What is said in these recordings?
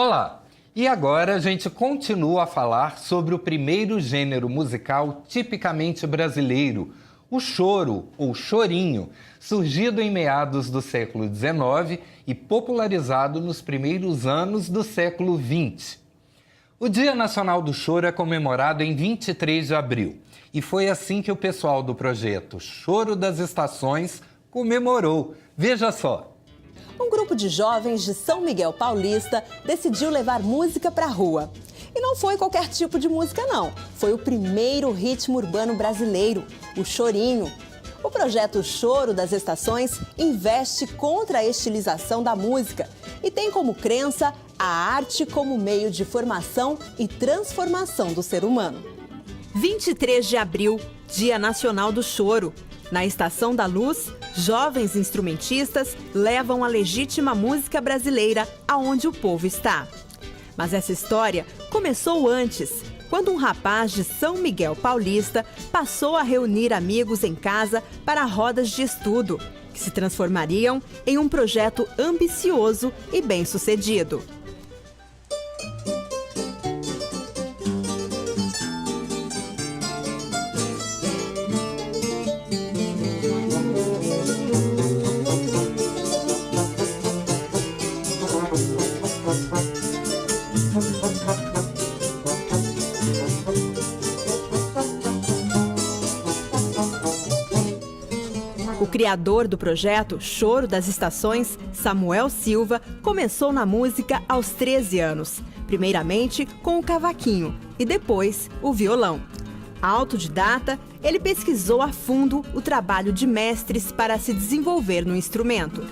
Olá! E agora a gente continua a falar sobre o primeiro gênero musical tipicamente brasileiro, o choro ou chorinho, surgido em meados do século XIX e popularizado nos primeiros anos do século XX. O Dia Nacional do Choro é comemorado em 23 de abril e foi assim que o pessoal do projeto Choro das Estações comemorou. Veja só! Um grupo de jovens de São Miguel Paulista decidiu levar música para a rua. E não foi qualquer tipo de música, não. Foi o primeiro ritmo urbano brasileiro, o chorinho. O projeto Choro das Estações investe contra a estilização da música e tem como crença a arte como meio de formação e transformação do ser humano. 23 de abril, Dia Nacional do Choro. Na Estação da Luz, jovens instrumentistas levam a legítima música brasileira aonde o povo está. Mas essa história começou antes, quando um rapaz de São Miguel Paulista passou a reunir amigos em casa para rodas de estudo, que se transformariam em um projeto ambicioso e bem-sucedido. O criador do projeto Choro das Estações, Samuel Silva, começou na música aos 13 anos, primeiramente com o cavaquinho e depois o violão. Autodidata, ele pesquisou a fundo o trabalho de mestres para se desenvolver no instrumento.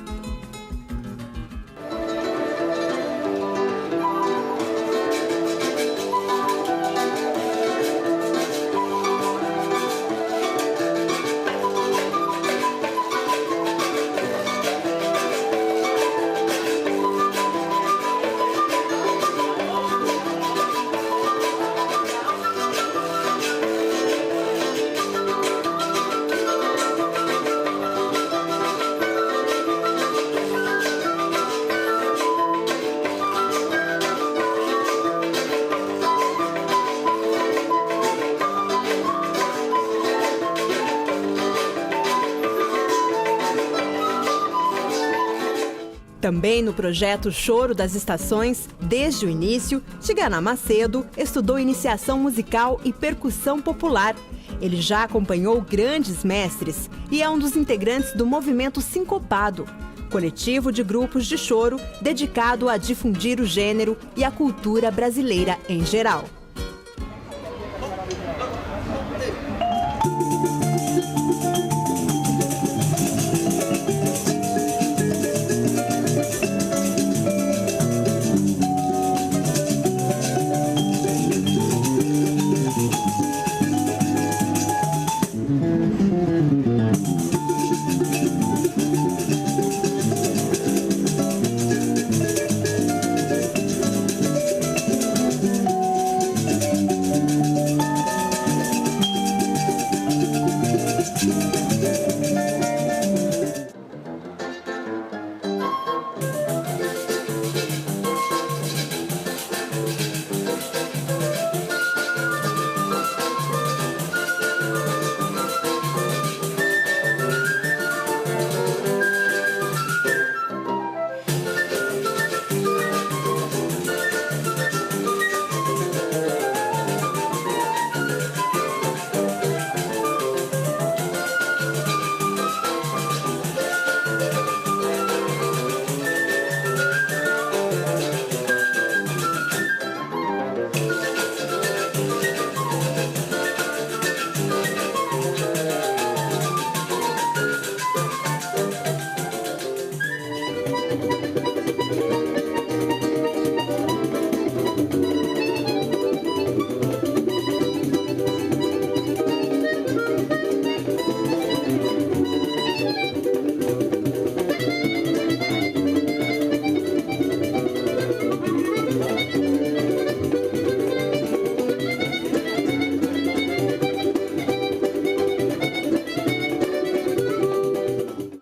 Também no projeto Choro das Estações, desde o início, Tigana Macedo estudou iniciação musical e percussão popular. Ele já acompanhou grandes mestres e é um dos integrantes do movimento Sincopado, coletivo de grupos de choro dedicado a difundir o gênero e a cultura brasileira em geral.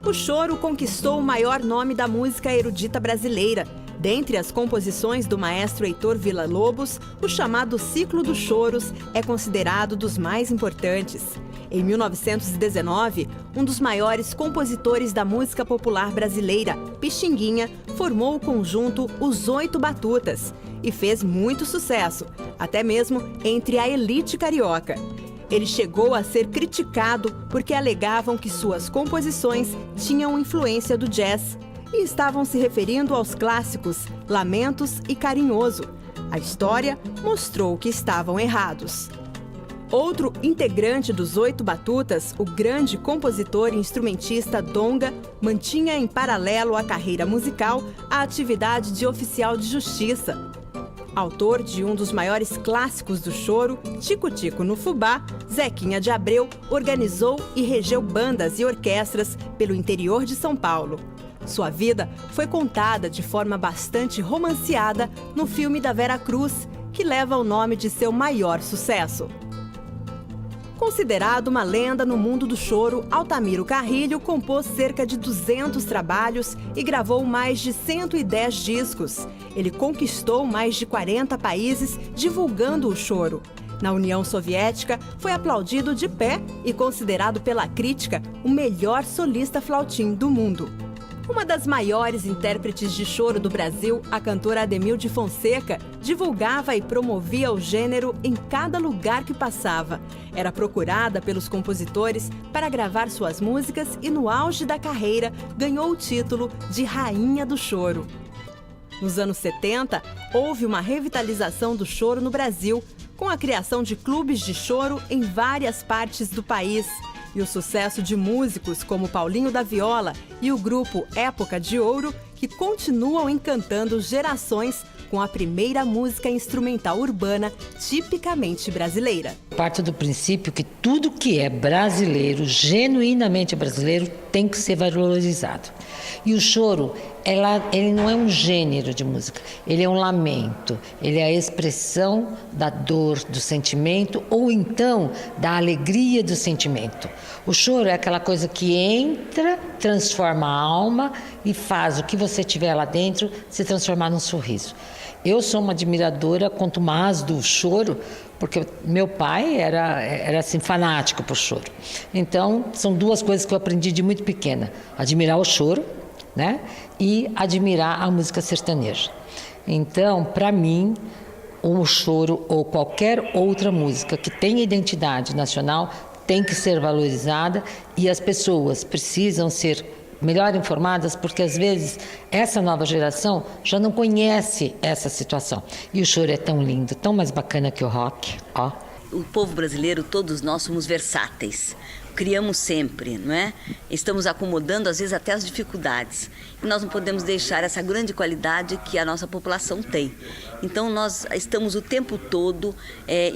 O choro conquistou o maior nome da música erudita brasileira. Dentre as composições do maestro Heitor Villa-Lobos, o chamado Ciclo dos Choros é considerado dos mais importantes. Em 1919, um dos maiores compositores da música popular brasileira, Pixinguinha, formou o conjunto Os Oito Batutas e fez muito sucesso, até mesmo entre a elite carioca. Ele chegou a ser criticado porque alegavam que suas composições tinham influência do jazz e estavam se referindo aos clássicos Lamentos e Carinhoso. A história mostrou que estavam errados. Outro integrante dos Oito Batutas, o grande compositor e instrumentista Donga, mantinha em paralelo à carreira musical a atividade de oficial de justiça. Autor de um dos maiores clássicos do choro, Tico-Tico no Fubá, Zequinha de Abreu organizou e regeu bandas e orquestras pelo interior de São Paulo. Sua vida foi contada de forma bastante romanceada no filme da Vera Cruz, que leva o nome de seu maior sucesso. Considerado uma lenda no mundo do choro, Altamiro Carrilho compôs cerca de 200 trabalhos e gravou mais de 110 discos. Ele conquistou mais de 40 países divulgando o choro. Na União Soviética, foi aplaudido de pé e considerado pela crítica o melhor solista flautim do mundo. Uma das maiores intérpretes de choro do Brasil, a cantora Ademilde Fonseca, divulgava e promovia o gênero em cada lugar que passava. Era procurada pelos compositores para gravar suas músicas e, no auge da carreira, ganhou o título de Rainha do Choro. Nos anos 70, houve uma revitalização do choro no Brasil, com a criação de clubes de choro em várias partes do país. E o sucesso de músicos como Paulinho da Viola e o grupo Época de Ouro, que continuam encantando gerações com a primeira música instrumental urbana tipicamente brasileira. Parto do princípio que tudo que é brasileiro, genuinamente brasileiro, tem que ser valorizado. E o choro, ele não é um gênero de música, ele é um lamento, ele é a expressão da dor, do sentimento, ou então da alegria do sentimento. O choro é aquela coisa que entra, transforma a alma e faz o que você tiver lá dentro se transformar num sorriso. Eu sou uma admiradora contumaz do choro, porque meu pai era assim, fanático por choro. Então, são duas coisas que eu aprendi de muito pequena: admirar o choro, né? E admirar a música sertaneja. Então, para mim, o choro ou qualquer outra música que tenha identidade nacional tem que ser valorizada, e as pessoas precisam ser melhor informadas, porque às vezes essa nova geração já não conhece essa situação. E o choro é tão lindo, tão mais bacana que o rock, ó. O povo brasileiro, todos nós somos versáteis. Criamos sempre, não é? Estamos acomodando, às vezes, até as dificuldades. E nós não podemos deixar essa grande qualidade que a nossa população tem. Então, nós estamos o tempo todo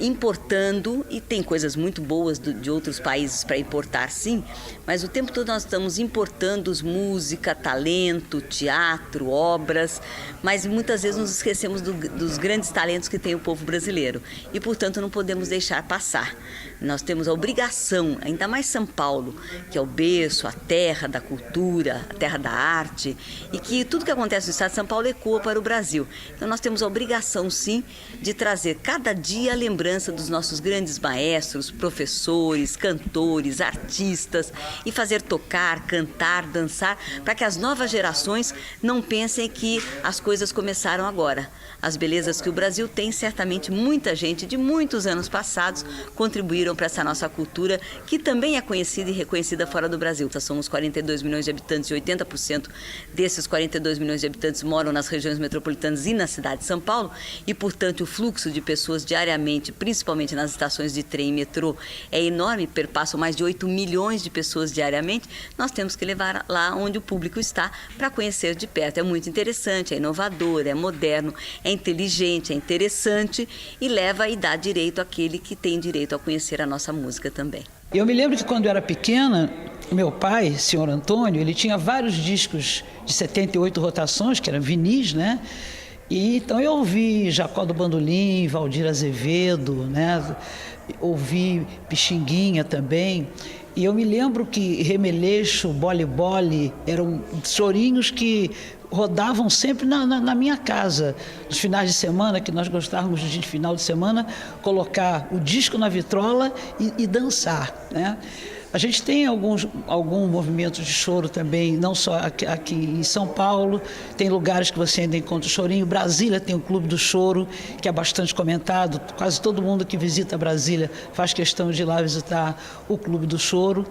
importando, e tem coisas muito boas de outros países para importar, sim, mas o tempo todo nós estamos importando música, talento, teatro, obras, mas muitas vezes nos esquecemos dos grandes talentos que tem o povo brasileiro. E, portanto, não podemos deixar passar. Nós temos a obrigação, ainda mais São Paulo, que é o berço, a terra da cultura, a terra da arte, e que tudo que acontece no estado de São Paulo ecoa para o Brasil. Então nós temos a obrigação, sim, de trazer cada dia a lembrança dos nossos grandes maestros, professores, cantores, artistas, e fazer tocar, cantar, dançar, para que as novas gerações não pensem que as coisas começaram agora. As belezas que o Brasil tem, certamente muita gente de muitos anos passados contribuíram para essa nossa cultura, que também é conhecida e reconhecida fora do Brasil. Somos 42 milhões de habitantes e 80% desses 42 milhões de habitantes moram nas regiões metropolitanas e na cidade de São Paulo, e, portanto, o fluxo de pessoas diariamente, principalmente nas estações de trem e metrô, é enorme, perpassam mais de 8 milhões de pessoas diariamente. Nós temos que levar lá onde o público está para conhecer de perto. É muito interessante, é inovador, é moderno, é inteligente, é interessante, e leva e dá direito àquele que tem direito a conhecer a nossa música também. Eu me lembro que quando eu era pequena, meu pai, senhor Antônio, ele tinha vários discos de 78 rotações, que eram vinis, né? E então eu ouvi Jacó do Bandolim, Valdir Azevedo, né? Ouvi Pixinguinha também. E eu me lembro que Remeleixo, Bole Bole eram chorinhos que rodavam sempre na minha casa. Nos finais de semana, que nós gostávamos de final de semana, colocar o disco na vitrola e dançar, né? A gente tem algum movimento de choro também, não só aqui em São Paulo, tem lugares que você ainda encontra o chorinho. Brasília tem o Clube do Choro, que é bastante comentado. Quase todo mundo que visita Brasília faz questão de ir lá visitar o Clube do Choro.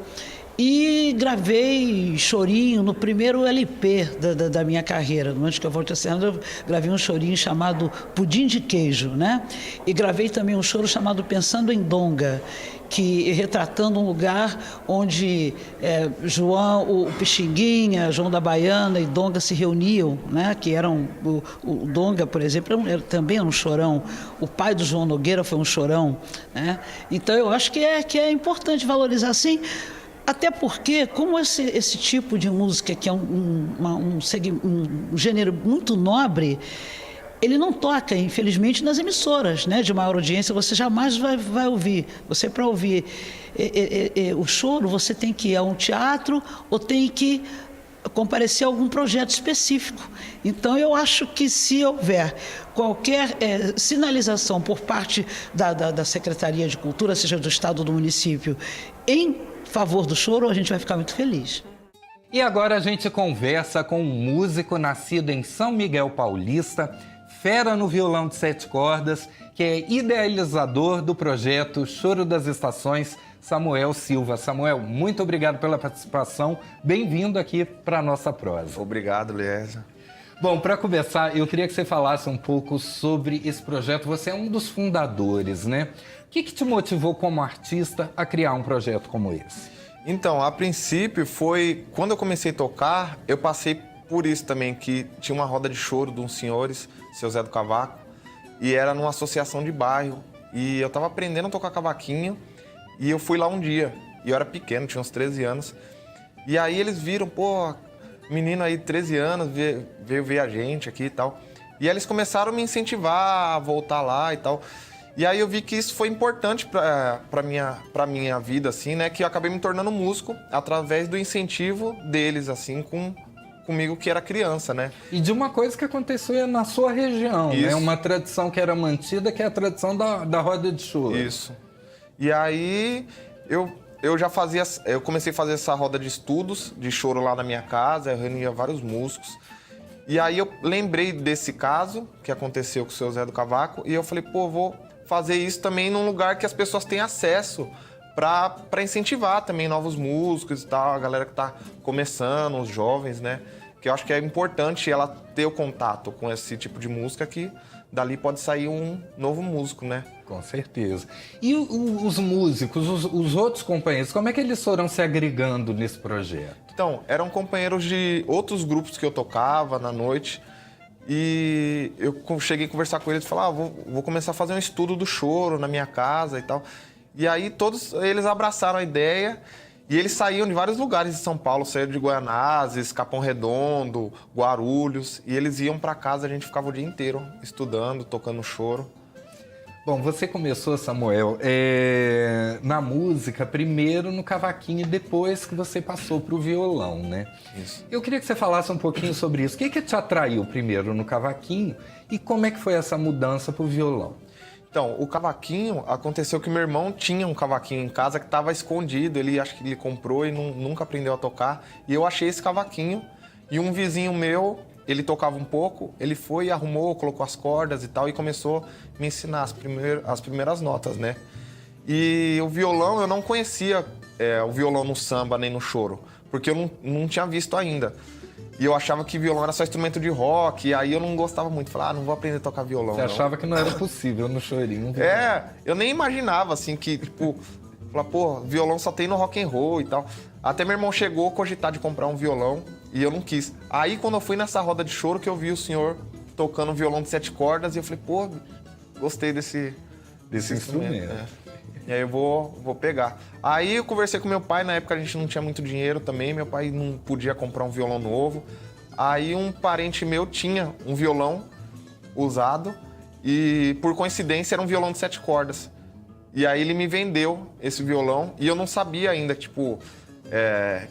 E gravei chorinho no primeiro LP da minha carreira. Antes que eu volte a Serra, eu gravei um chorinho chamado Pudim de Queijo, né? E gravei também um choro chamado Pensando em Donga, que retratando um lugar onde João, o Pixinguinha, João da Baiana e Donga se reuniam, né? Que eram o Donga, por exemplo, também era um chorão. O pai do João Nogueira foi um chorão, né? Então eu acho que é importante valorizar assim. Até porque, como esse tipo de música, que é um gênero muito nobre, ele não toca, infelizmente, nas emissoras, né, de maior audiência, você jamais vai ouvir. Você, para ouvir o choro, você tem que ir a um teatro ou tem que comparecer a algum projeto específico. Então, eu acho que se houver qualquer sinalização por parte da Secretaria de Cultura, seja do Estado ou do município, em favor do choro, a gente vai ficar muito feliz. E agora a gente conversa com um músico nascido em São Miguel Paulista, fera no violão de 7 cordas, que é idealizador do projeto Choro das Estações, Samuel Silva. Samuel, muito obrigado pela participação. Bem-vindo aqui para a nossa prosa. Obrigado, Liesa. Bom, para começar, eu queria que você falasse um pouco sobre esse projeto. Você é um dos fundadores, né? O que te motivou como artista a criar um projeto como esse? Então, a princípio foi... Quando eu comecei a tocar, eu passei por isso também, que tinha uma roda de choro de uns senhores, seu Zé do Cavaco, e era numa associação de bairro. E eu tava aprendendo a tocar cavaquinho, e eu fui lá um dia. E eu era pequeno, tinha uns 13 anos. E aí eles viram, pô, menino aí de 13 anos, veio ver a gente aqui e tal. E aí eles começaram a me incentivar a voltar lá e tal. E aí eu vi que isso foi importante pra minha vida, assim, né? Que eu acabei me tornando músico através do incentivo deles, assim, comigo que era criança, né? E de uma coisa que aconteceu na sua região, isso. Né? Uma tradição que era mantida, que é a tradição da roda de choro. Isso. E aí eu comecei a fazer essa roda de estudos de choro lá na minha casa, eu reunia vários músicos. E aí eu lembrei desse caso que aconteceu com o seu Zé do Cavaco e eu falei, pô, vou fazer isso também num lugar que as pessoas têm acesso para incentivar também novos músicos e tal, a galera que tá começando, os jovens, né? Que eu acho que é importante ela ter o contato com esse tipo de música que dali pode sair um novo músico, né? Com certeza. E os músicos, os outros companheiros, como é que eles foram se agregando nesse projeto? Então, eram companheiros de outros grupos que eu tocava na noite e eu cheguei a conversar com eles e falar, vou começar a fazer um estudo do choro na minha casa e tal. E aí todos eles abraçaram a ideia e eles saíam de vários lugares de São Paulo, saíram de Guaianazes, Capão Redondo, Guarulhos, e eles iam para casa, a gente ficava o dia inteiro estudando, tocando choro. Bom, você começou, Samuel, na música, primeiro no cavaquinho, depois que você passou para o violão, né? Isso. Eu queria que você falasse um pouquinho sobre isso. O que te atraiu primeiro no cavaquinho e como é que foi essa mudança para o violão? Então, o cavaquinho, aconteceu que meu irmão tinha um cavaquinho em casa que estava escondido, acho que ele comprou e nunca aprendeu a tocar, e eu achei esse cavaquinho, e um vizinho meu, ele tocava um pouco, ele foi, arrumou, colocou as cordas e tal, e começou a me ensinar as primeiras notas, né? E o violão, eu não conhecia o violão no samba nem no choro, porque eu não tinha visto ainda. E eu achava que violão era só instrumento de rock, e aí eu não gostava muito. Falava, não vou aprender a tocar violão. Você achava que não era possível no chorinho? Eu nem imaginava, assim, que, tipo, falar, pô, violão só tem no rock and roll e tal. Até meu irmão chegou a cogitar de comprar um violão, e eu não quis. Aí, quando eu fui nessa roda de choro, que eu vi o senhor tocando violão de 7 cordas, e eu falei, pô, gostei desse instrumento. E aí eu vou pegar. Aí eu conversei com meu pai, na época a gente não tinha muito dinheiro também, meu pai não podia comprar um violão novo. Aí um parente meu tinha um violão usado e, por coincidência, era um violão de 7 cordas. E aí ele me vendeu esse violão e eu não sabia ainda, tipo,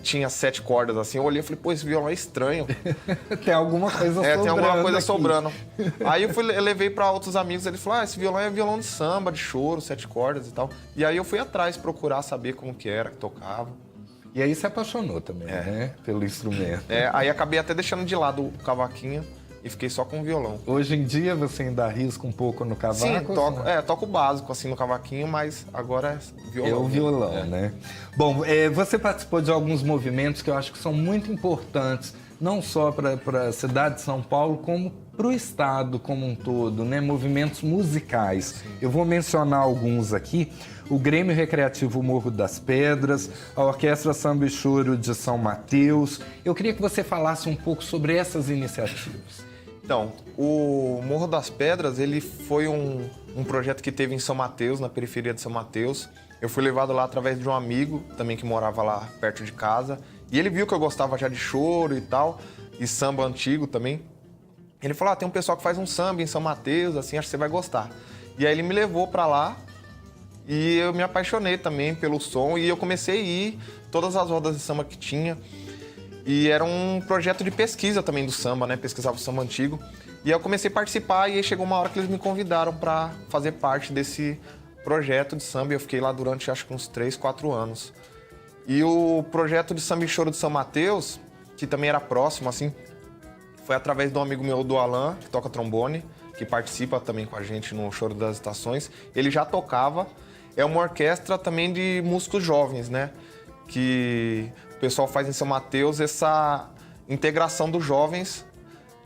tinha 7 cordas assim. Eu olhei e falei, pô, esse violão é estranho. Tem alguma coisa sobrando. Tem alguma coisa aqui. sobrando. Aí eu levei para outros amigos, ele falou, esse violão é violão de samba, de choro, 7 cordas e tal. E aí eu fui atrás procurar saber como que era, que tocava. E aí se apaixonou também, né? Pelo instrumento. Aí acabei até deixando de lado o cavaquinho e fiquei só com o violão. Hoje em dia você ainda arrisca um pouco no cavaco? Sim, toco o básico assim no cavaquinho, mas agora é violão. É o violão, né? Bom, você participou de alguns movimentos que eu acho que são muito importantes, não só para a cidade de São Paulo, como para o estado como um todo, né? Movimentos musicais. Sim. Eu vou mencionar alguns aqui. O Grêmio Recreativo Morro das Pedras, a Orquestra Samba e Choro de São Mateus. Eu queria que você falasse um pouco sobre essas iniciativas. Então, o Morro das Pedras, ele foi um projeto que teve em São Mateus, na periferia de São Mateus. Eu fui levado lá através de um amigo, também que morava lá perto de casa. E ele viu que eu gostava já de choro e tal, e samba antigo também. Ele falou, tem um pessoal que faz um samba em São Mateus, assim, acho que você vai gostar. E aí ele me levou pra lá e eu me apaixonei também pelo som. E eu comecei a ir todas as rodas de samba que tinha. E era um projeto de pesquisa também do samba, né? Pesquisava o samba antigo. E aí eu comecei a participar e aí chegou uma hora que eles me convidaram para fazer parte desse projeto de samba. E eu fiquei lá durante, acho que uns 3, 4 anos. E o projeto de Samba e Choro de São Mateus, que também era próximo, assim, foi através de um amigo meu, do Alan, que toca trombone, que participa também com a gente no Choro das Estações. Ele já tocava. É uma orquestra também de músicos jovens, né? Que o pessoal faz em São Mateus essa integração dos jovens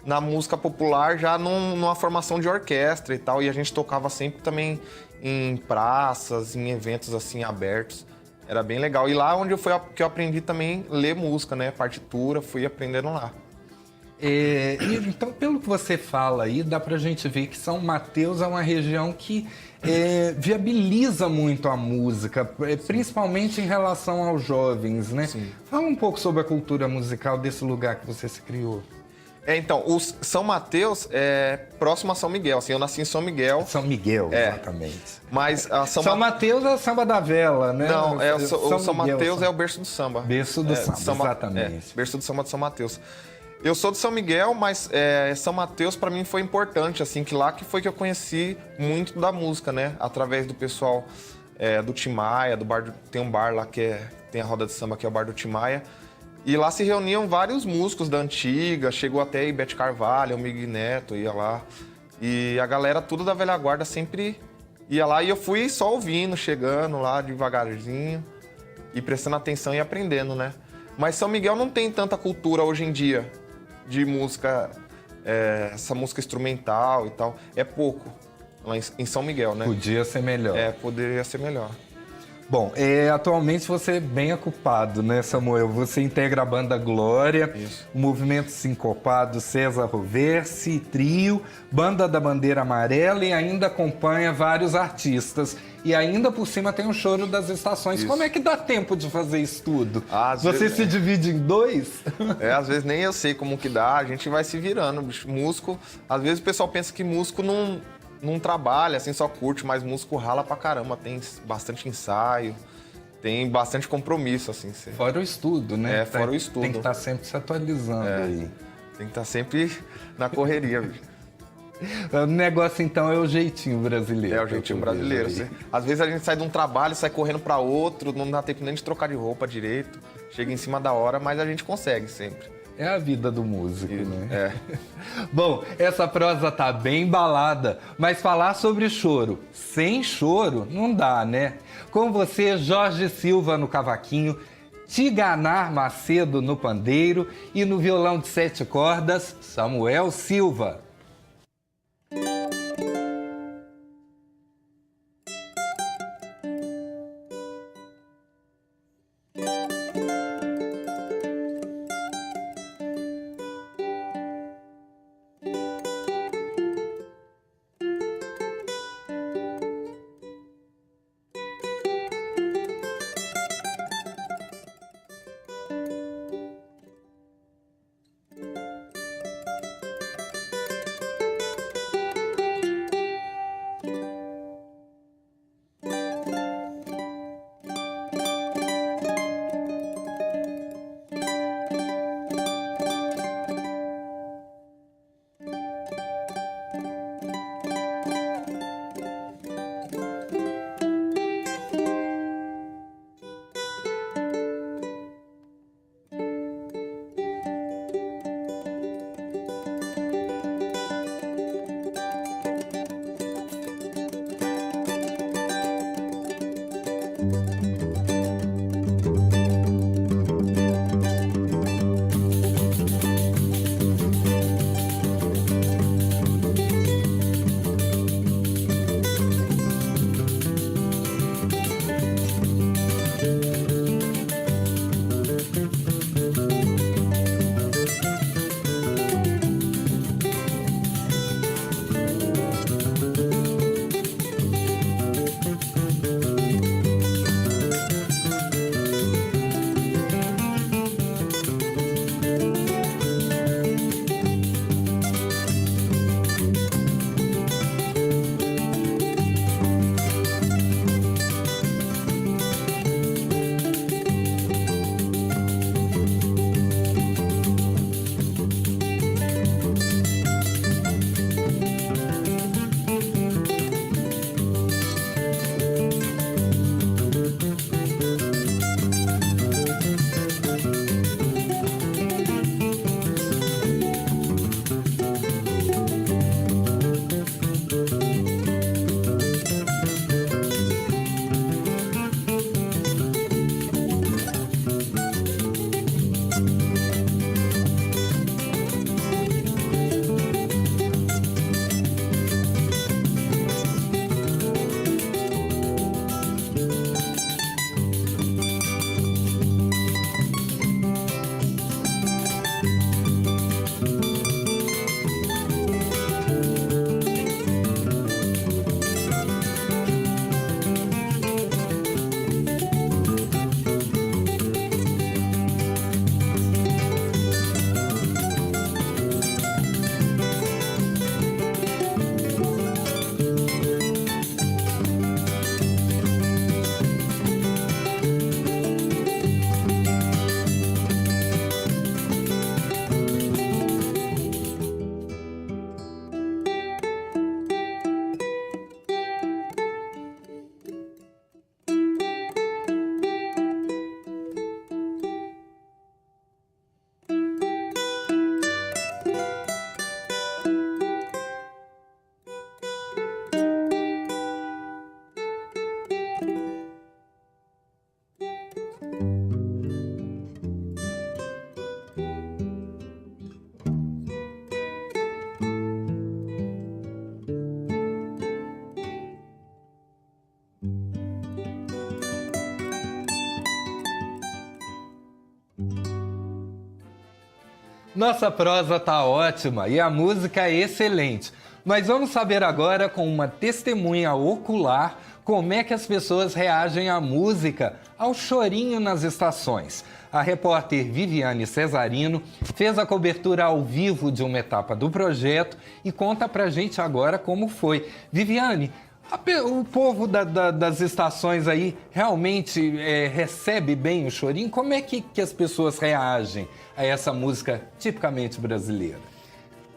na música popular, já numa formação de orquestra e tal. E a gente tocava sempre também em praças, em eventos assim abertos. Era bem legal. E lá onde que eu aprendi também ler música, né? Partitura, fui aprendendo lá. Então, pelo que você fala aí, dá pra gente ver que São Mateus é uma região que viabiliza muito a música, principalmente em relação aos jovens, né? Sim. Fala um pouco sobre a cultura musical desse lugar que você se criou. Então, o São Mateus é próximo a São Miguel, assim, eu nasci em São Miguel. São Miguel, exatamente. Mas a São Mateus é o samba da vela, né? Não, o São Mateus é o berço do samba. Berço do samba, exatamente. Berço do samba de São Mateus. Eu sou de São Miguel, mas São Mateus para mim foi importante, assim, que lá que foi que eu conheci muito da música, né? Através do pessoal do Timaya, tem um bar lá que tem a roda de samba, que é o bar do Timaya. E lá se reuniam vários músicos da antiga, chegou até Ivete Carvalho, o Miguel Neto ia lá. E a galera tudo da velha guarda sempre ia lá e eu fui só ouvindo, chegando lá devagarzinho e prestando atenção e aprendendo, né? Mas São Miguel não tem tanta cultura hoje em dia de música, essa música instrumental e tal. É pouco lá em São Miguel, né? Podia ser melhor. Poderia ser melhor. Bom, atualmente você é bem ocupado, né, Samuel? Você integra a banda Glória, Isso. o Movimento Sincopado César Roversi, Trio, Banda da Bandeira Amarela e ainda acompanha vários artistas. E ainda por cima tem o Choro das Estações. Isso. Como é que dá tempo de fazer isso tudo? Às Você vezes, se divide em 2? Às vezes nem eu sei como que dá, a gente vai se virando, bicho. Músico, às vezes o pessoal pensa que músico não trabalha, assim, só curte, mas músico rala pra caramba, tem bastante ensaio, tem bastante compromisso, assim. Fora o estudo, né? Fora o estudo. Tem que estar sempre se atualizando aí. Tem que estar sempre na correria, bicho. O negócio, então, é o jeitinho brasileiro. É o jeitinho brasileiro. Às vezes a gente sai de um trabalho, sai correndo pra outro, não dá tempo nem de trocar de roupa direito, chega em cima da hora, mas a gente consegue sempre. É a vida do músico, né? É. Bom, essa prosa tá bem embalada, mas falar sobre choro sem choro não dá, né? Com você, Jorge Silva no cavaquinho, Tiganar Macedo no pandeiro e no violão de 7 cordas, Samuel Silva. Nossa prosa tá ótima e a música é excelente. Mas vamos saber agora, com uma testemunha ocular, como é que as pessoas reagem à música, ao chorinho nas estações. A repórter Viviane Cesarino fez a cobertura ao vivo de uma etapa do projeto e conta pra gente agora como foi. Viviane, o povo das estações aí realmente recebe bem o chorinho? Como é que as pessoas reagem a essa música tipicamente brasileira?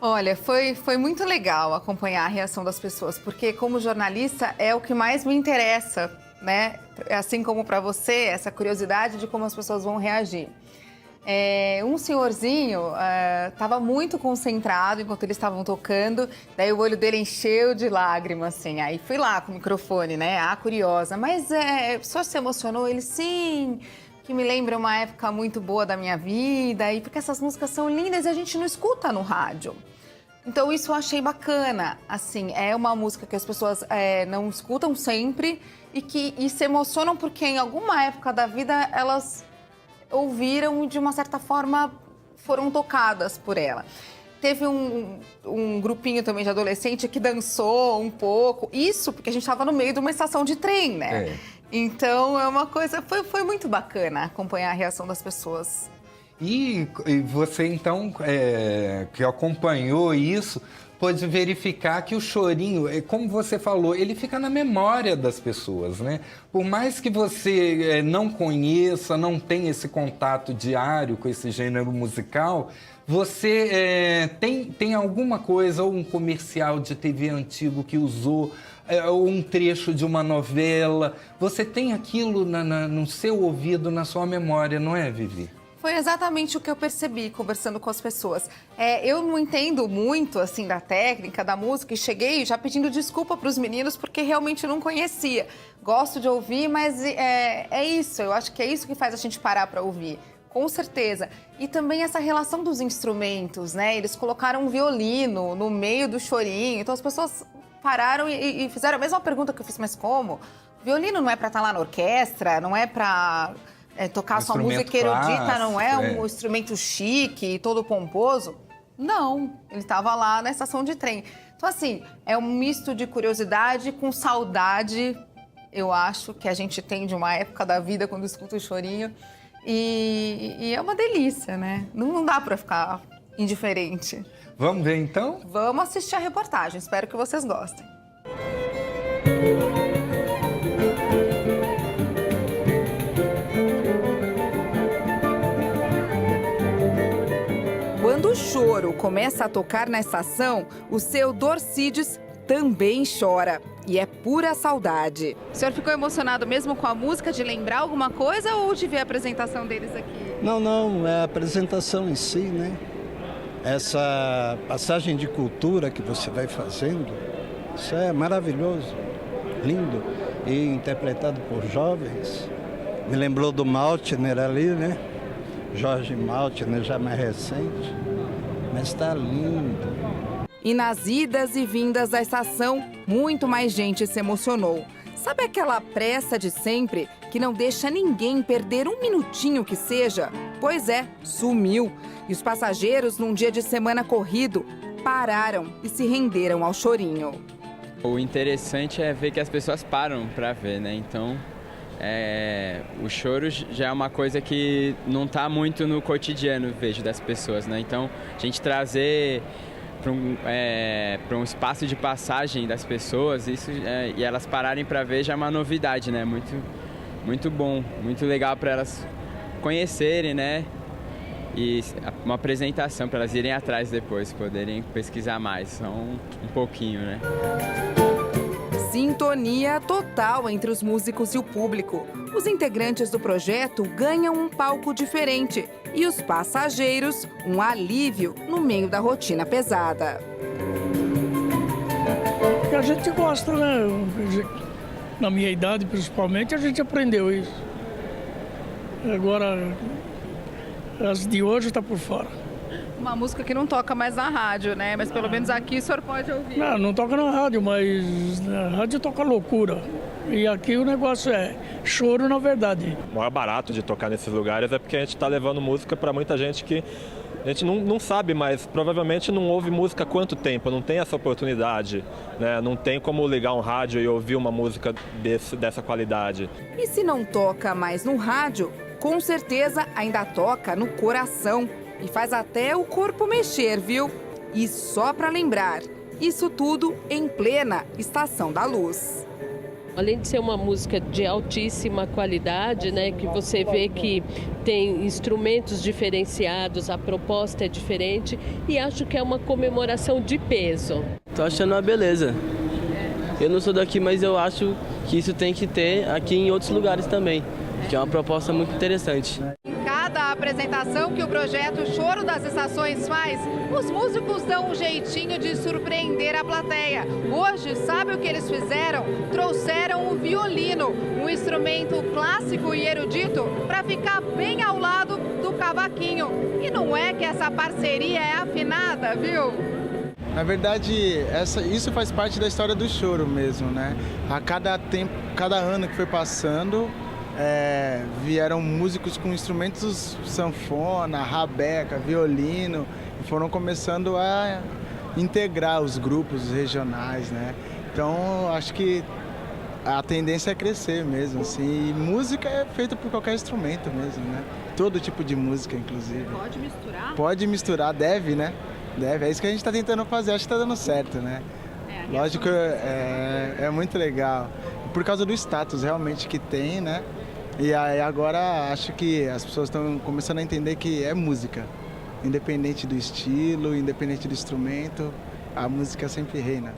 Olha, foi muito legal acompanhar a reação das pessoas, porque como jornalista é o que mais me interessa, né? Assim como para você, essa curiosidade de como as pessoas vão reagir. Um senhorzinho estava muito concentrado enquanto eles estavam tocando, daí o olho dele encheu de lágrimas, assim. Aí fui lá com o microfone, né? Curiosa. Mas o senhor se emocionou? Ele, sim, que me lembra uma época muito boa da minha vida, e porque essas músicas são lindas e a gente não escuta no rádio. Então isso eu achei bacana, assim, é uma música que as pessoas não escutam sempre e se emocionam porque em alguma época da vida elas ouviram e de uma certa forma foram tocadas por ela. Teve um grupinho também de adolescente que dançou um pouco, isso porque a gente estava no meio de uma estação de trem, né? Então é uma coisa, foi muito bacana acompanhar a reação das pessoas. E você, então, que acompanhou isso, pode verificar que o chorinho, como você falou, ele fica na memória das pessoas, né? Por mais que você não conheça, não tenha esse contato diário com esse gênero musical, você tem alguma coisa, ou um comercial de TV antigo que usou, ou um trecho de uma novela, você tem aquilo no seu ouvido, na sua memória, não é, Vivi? Foi exatamente o que eu percebi conversando com as pessoas. Eu não entendo muito assim da técnica, da música, e cheguei já pedindo desculpa para os meninos porque realmente não conhecia. Gosto de ouvir, mas é isso. Eu acho que é isso que faz a gente parar para ouvir. Com certeza. E também essa relação dos instrumentos, né? Eles colocaram um violino no meio do chorinho, então as pessoas pararam e fizeram a mesma pergunta que eu fiz, mas como? Violino não é para estar lá na orquestra, não é para tocar sua música erudita, não é um instrumento chique e todo pomposo? Não, ele estava lá na estação de trem. Então, assim, é um misto de curiosidade com saudade, eu acho, que a gente tem de uma época da vida quando escuta o chorinho. E é uma delícia, né? Não dá para ficar indiferente. Vamos ver, então? Vamos assistir a reportagem, espero que vocês gostem. Quando o choro começa a tocar na estação, o seu Dorcides também chora. E é pura saudade. O senhor ficou emocionado mesmo com a música, de lembrar alguma coisa ou de ver a apresentação deles aqui? Não, é a apresentação em si, né? Essa passagem de cultura que você vai fazendo, isso é maravilhoso, lindo. E interpretado por jovens. Me lembrou do Maltner ali, né? Jorge Maltner, já mais recente. Mas está lindo. E nas idas e vindas da estação, muito mais gente se emocionou. Sabe aquela pressa de sempre que não deixa ninguém perder um minutinho que seja? Pois é, sumiu. E os passageiros, num dia de semana corrido, pararam e se renderam ao chorinho. O interessante é ver que as pessoas param para ver, né? Então, o choro já é uma coisa que não está muito no cotidiano, vejo, das pessoas, né? Então, a gente trazer para um espaço de passagem das pessoas, e elas pararem para ver já é uma novidade, né? Muito bom, muito legal para elas conhecerem, né? E uma apresentação para elas irem atrás depois, poderem pesquisar mais, só um pouquinho, né? Sintonia total entre os músicos e o público. Os integrantes do projeto ganham um palco diferente e os passageiros um alívio no meio da rotina pesada. A gente gosta, né? Na minha idade, principalmente, a gente aprendeu isso. Agora, as de hoje estão por fora. Uma música que não toca mais na rádio, né? Mas pelo menos aqui o senhor pode ouvir. Não toca na rádio, mas na rádio toca loucura. E aqui o negócio é choro na verdade. O maior barato de tocar nesses lugares é porque a gente está levando música para muita gente que a gente não sabe, mas provavelmente não ouve música há quanto tempo, não tem essa oportunidade, né? Não tem como ligar um rádio e ouvir uma música dessa qualidade. E se não toca mais no rádio, com certeza ainda toca no coração. E faz até o corpo mexer, viu? E só para lembrar, isso tudo em plena Estação da Luz. Além de ser uma música de altíssima qualidade, né, que você vê que tem instrumentos diferenciados, a proposta é diferente e acho que é uma comemoração de peso. Tô achando uma beleza. Eu não sou daqui, mas eu acho que isso tem que ter aqui em outros lugares também, que é uma proposta muito interessante. Cada apresentação que o projeto Choro das Estações faz, os músicos dão um jeitinho de surpreender a plateia. Hoje, sabe o que eles fizeram? Trouxeram o violino, um instrumento clássico e erudito, para ficar bem ao lado do cavaquinho. E não é que essa parceria é afinada, viu? Na verdade, isso faz parte da história do choro mesmo, né? A cada ano que foi passando, vieram músicos com instrumentos sanfona, rabeca, violino, e foram começando a integrar os grupos regionais, né? Então, acho que a tendência é crescer mesmo, assim. E música é feita por qualquer instrumento mesmo, né? Todo tipo de música, inclusive. Pode misturar? Pode misturar, deve, né? Deve. É isso que a gente está tentando fazer, acho que está dando certo, né? Lógico, é muito legal. Por causa do status realmente que tem, né? E aí agora acho que as pessoas estão começando a entender que é música. Independente do estilo, independente do instrumento, a música sempre reina.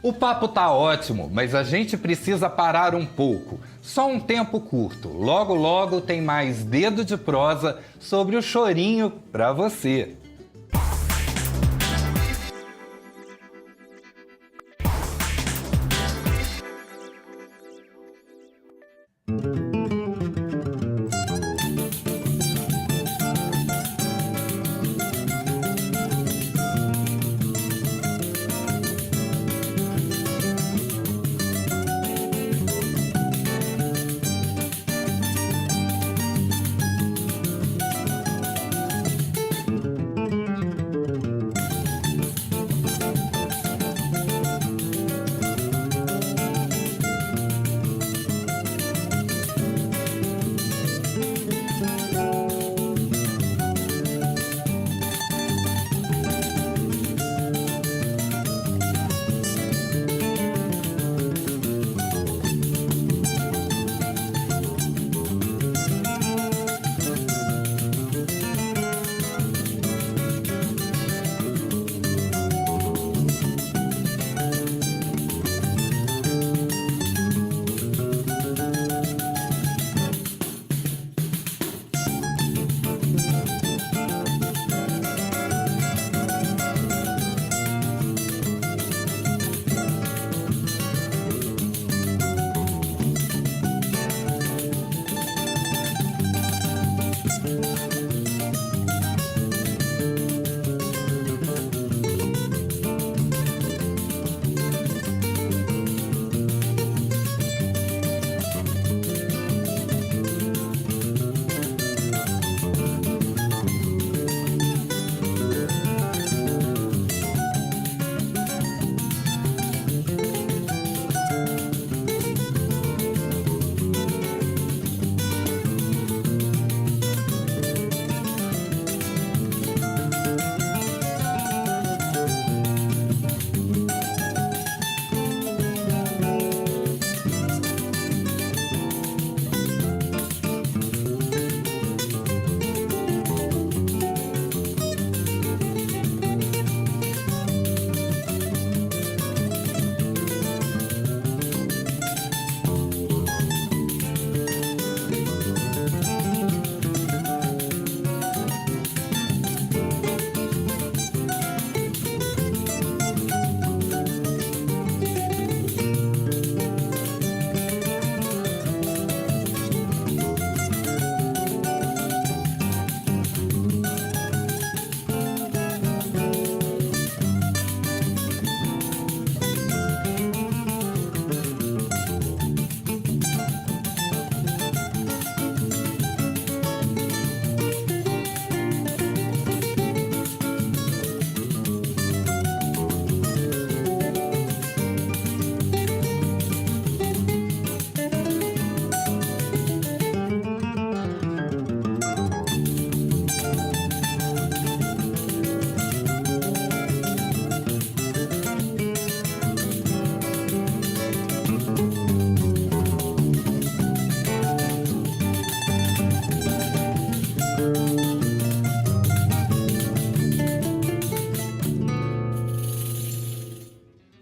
O papo tá ótimo, mas a gente precisa parar um pouco. Só um tempo curto. Logo, logo tem mais Dedo de Prosa sobre o chorinho pra você.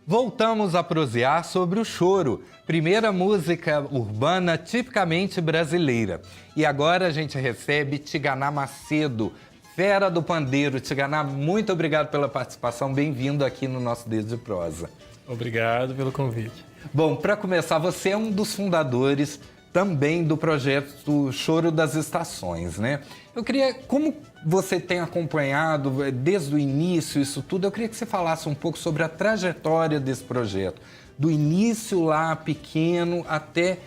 Voltamos a prosear sobre o choro, primeira música urbana tipicamente brasileira. E agora a gente recebe Tiganá Macedo, fera do pandeiro. Tiganá, muito obrigado pela participação, bem-vindo aqui no nosso Dedo de Prosa. Obrigado pelo convite. Bom, para começar, você é um dos fundadores também do projeto Choro das Estações, né? Eu queria, como você tem acompanhado desde o início isso tudo, eu queria que você falasse um pouco sobre a trajetória desse projeto, do início lá pequeno até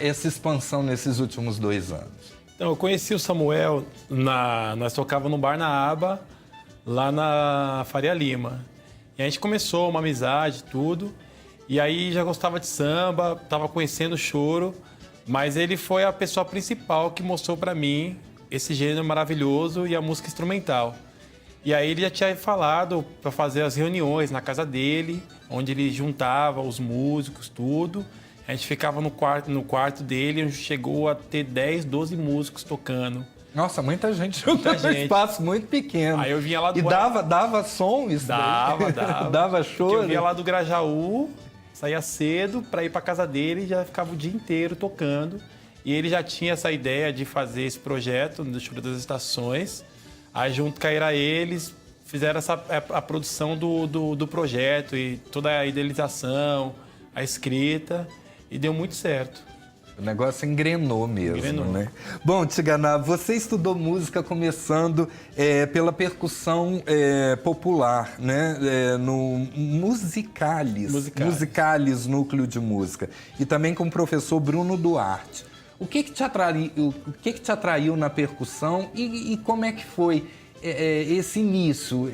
essa expansão nesses últimos 2 anos. Então, eu conheci o Samuel, nós tocávamos num bar na Aba, lá na Faria Lima. E a gente começou uma amizade, tudo, e aí já gostava de samba, estava conhecendo o choro, mas ele foi a pessoa principal que mostrou para mim esse gênero maravilhoso e a música instrumental. E aí ele já tinha falado para fazer as reuniões na casa dele, onde ele juntava os músicos, tudo. A gente ficava no quarto dele, chegou a ter 10, 12 músicos tocando. Nossa, muita gente juntou num espaço muito pequeno. Aí eu vinha lá do... E dava som isso Dava. Dava choro? Porque eu vinha lá do Grajaú, saía cedo para ir para casa dele e já ficava o dia inteiro tocando. E ele já tinha essa ideia de fazer esse projeto do Choro das Estações. Aí junto com eles, fizeram a produção do projeto e toda a idealização, a escrita, e deu muito certo. O negócio engrenou mesmo, né? Bom, Tigana, você estudou música começando pela percussão popular, né? No Musicalis Núcleo de Música. E também com o professor Bruno Duarte. O que te atraiu na percussão e como é que foi esse início,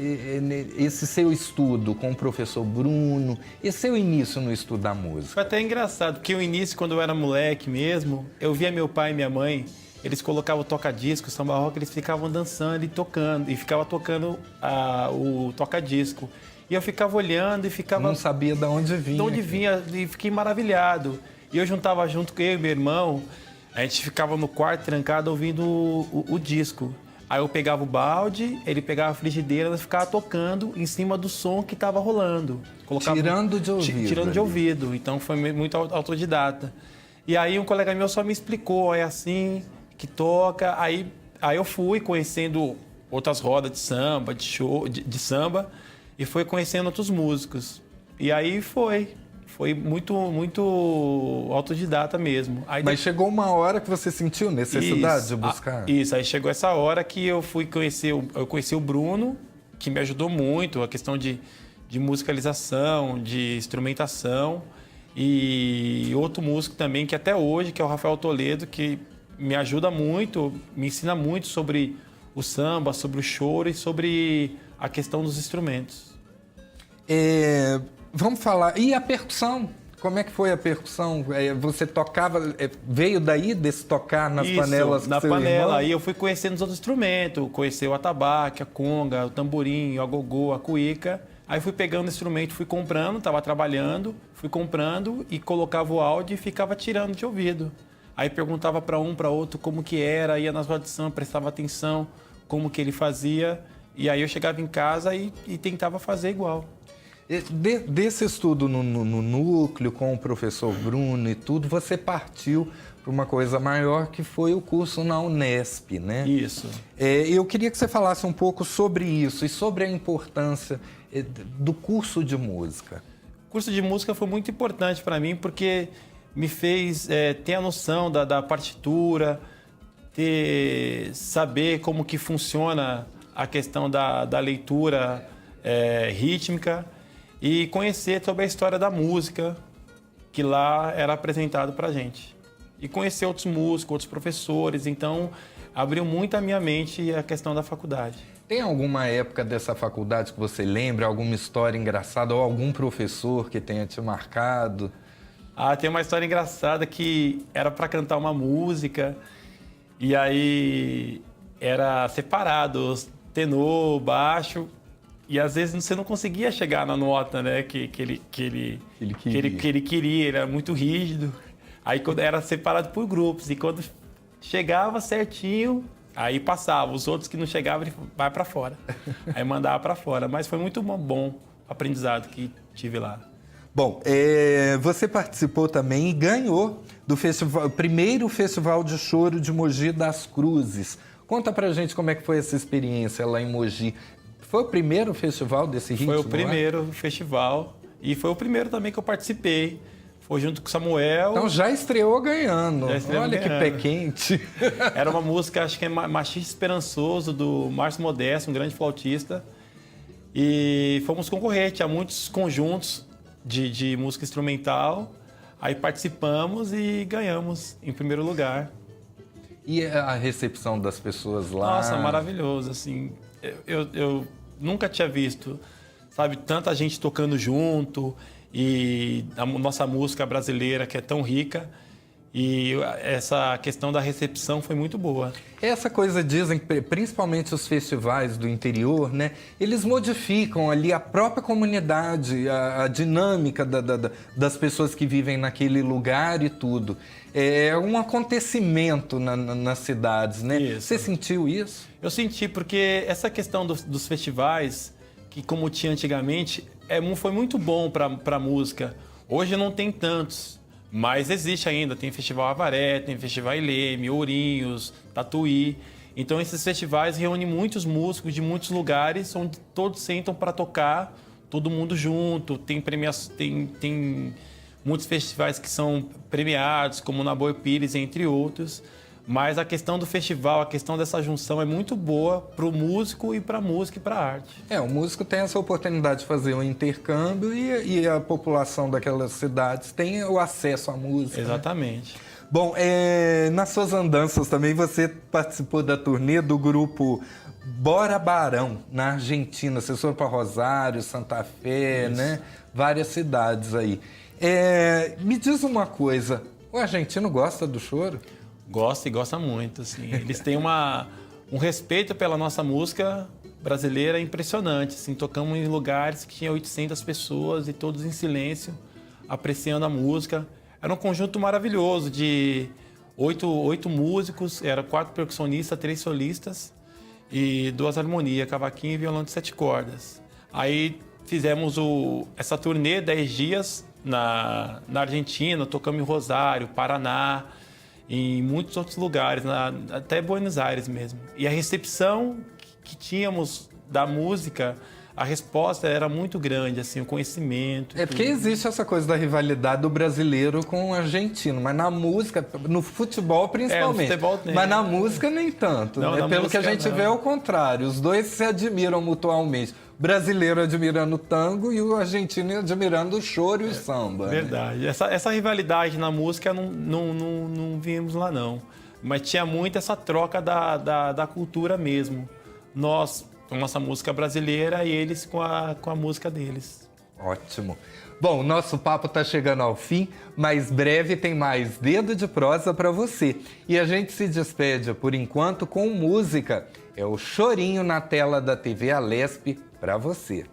esse seu estudo com o professor Bruno, esse seu início no estudo da música? Foi até engraçado, porque o início, quando eu era moleque mesmo, eu via meu pai e minha mãe, eles colocavam o toca-disco, o samba rock, eles ficavam dançando e tocando, e ficava tocando o toca-disco. E eu ficava olhando e ficava... Não sabia de onde vinha. De onde vinha, e fiquei maravilhado. E eu juntava junto com eu e meu irmão, a gente ficava no quarto trancado ouvindo o disco. Aí eu pegava o balde, ele pegava a frigideira, nós ficava tocando em cima do som que estava rolando. Tirando de ouvido. Tirando de ouvido. Então foi muito autodidata. E aí um colega meu só me explicou, é assim que toca. Aí eu fui conhecendo outras rodas de samba, de samba, e fui conhecendo outros músicos. E aí foi muito autodidata mesmo. Mas chegou uma hora que você sentiu necessidade de buscar? Isso, aí chegou essa hora que eu conheci o Bruno, que me ajudou muito, a questão de musicalização, de instrumentação, e outro músico também, que até hoje, que é o Rafael Toledo, que me ajuda muito, me ensina muito sobre o samba, sobre o choro e sobre a questão dos instrumentos. Vamos falar. E a percussão? Como é que foi a percussão? Você tocava, veio daí desse tocar nas panelas? Na panela. Aí eu fui conhecendo os outros instrumentos, conheci o atabaque, a conga, o tamborim, o agogô, a cuíca. Aí fui pegando o instrumento, fui comprando, estava trabalhando, fui comprando e colocava o áudio e ficava tirando de ouvido. Aí perguntava para um, para outro como que era, ia nas rodas de samba, prestava atenção, como que ele fazia. E aí eu chegava em casa e tentava fazer igual. Desse estudo no núcleo, com o professor Bruno e tudo, você partiu para uma coisa maior, que foi o curso na Unesp, né? Isso. Eu queria que você falasse um pouco sobre isso e sobre a importância do curso de música. O curso de música foi muito importante para mim, porque me fez ter a noção da partitura, saber como que funciona a questão da leitura rítmica, e conhecer sobre a história da música que lá era apresentado para a gente. E conhecer outros músicos, outros professores, então abriu muito a minha mente a questão da faculdade. Tem alguma época dessa faculdade que você lembra, alguma história engraçada ou algum professor que tenha te marcado? Tem uma história engraçada que era para cantar uma música e aí era separado, tenor, baixo. E às vezes você não conseguia chegar na nota, né, que ele queria, ele era muito rígido. Aí quando era separado por grupos, e quando chegava certinho, aí passava. Os outros que não chegavam, ele vai para fora. Aí mandava para fora. Mas foi muito bom o aprendizado que tive lá. Bom, você participou também e ganhou do primeiro Festival de Choro de Mogi das Cruzes. Conta pra gente como é que foi essa experiência lá em Mogi. Foi o primeiro festival desse ritmo? Foi o primeiro festival e foi o primeiro também que eu participei. Foi junto com o Samuel. Então já estreou ganhando. Olha que pé quente. Era uma música, acho que é Machista Esperançoso, do Márcio Modesto, um grande flautista. E fomos concorrer, tinha muitos conjuntos de música instrumental. Aí participamos e ganhamos em primeiro lugar. E a recepção das pessoas lá? Nossa, maravilhoso, assim. Eu nunca tinha visto, sabe, tanta gente tocando junto e a nossa música brasileira, que é tão rica. E essa questão da recepção foi muito boa. Essa coisa, dizem, principalmente os festivais do interior, né? Eles modificam ali a própria comunidade, a dinâmica das pessoas que vivem naquele lugar e tudo. É um acontecimento nas cidades, né? Isso. Você sentiu isso? Eu senti, porque essa questão dos festivais, que como tinha antigamente, foi muito bom para a música. Hoje não tem tantos. Mas existe ainda, tem Festival Avaré, tem Festival Leme, Ourinhos, Tatuí. Então esses festivais reúnem muitos músicos de muitos lugares, onde todos sentam para tocar, todo mundo junto. Tem muitos festivais que são premiados, como o Naboy Pires, entre outros. Mas a questão do festival, a questão dessa junção é muito boa para o músico e para a música e para a arte. O músico tem essa oportunidade de fazer um intercâmbio e a população daquelas cidades tem o acesso à música. Exatamente. Né? Bom, nas suas andanças também você participou da turnê do grupo Bora Barão, na Argentina. Você foi para Rosário, Santa Fé, né? Várias cidades aí. Me diz uma coisa, o argentino gosta do choro? Gosta e gosta muito, assim. Eles têm um respeito pela nossa música brasileira impressionante, assim. Tocamos em lugares que tinha 800 pessoas e todos em silêncio, apreciando a música. Era um conjunto maravilhoso de 8 músicos, era 4 percussionistas, 3 solistas e 2 harmonias, cavaquinho e violão de 7 cordas. Aí fizemos essa turnê 10 dias na Argentina, tocamos em Rosário, Paraná, em muitos outros lugares, até Buenos Aires mesmo. E a recepção que tínhamos da música, a resposta era muito grande, assim, o conhecimento. Porque existe essa coisa da rivalidade do brasileiro com o argentino, mas na música, no futebol principalmente. No futebol tem. Mas na música nem tanto. Não, né? Pelo que a gente vê é o contrário. Os dois se admiram mutuamente. O brasileiro admirando o tango e o argentino admirando o choro e o samba. Verdade. Né? Essa rivalidade na música não vimos lá, não. Mas tinha muito essa troca da cultura mesmo. Nós com a nossa música brasileira e eles com a música deles. Ótimo. Bom, nosso papo está chegando ao fim, mas breve tem mais Dedo de Prosa para você. E a gente se despede, por enquanto, com música. É o Chorinho na tela da TV Alesp para você.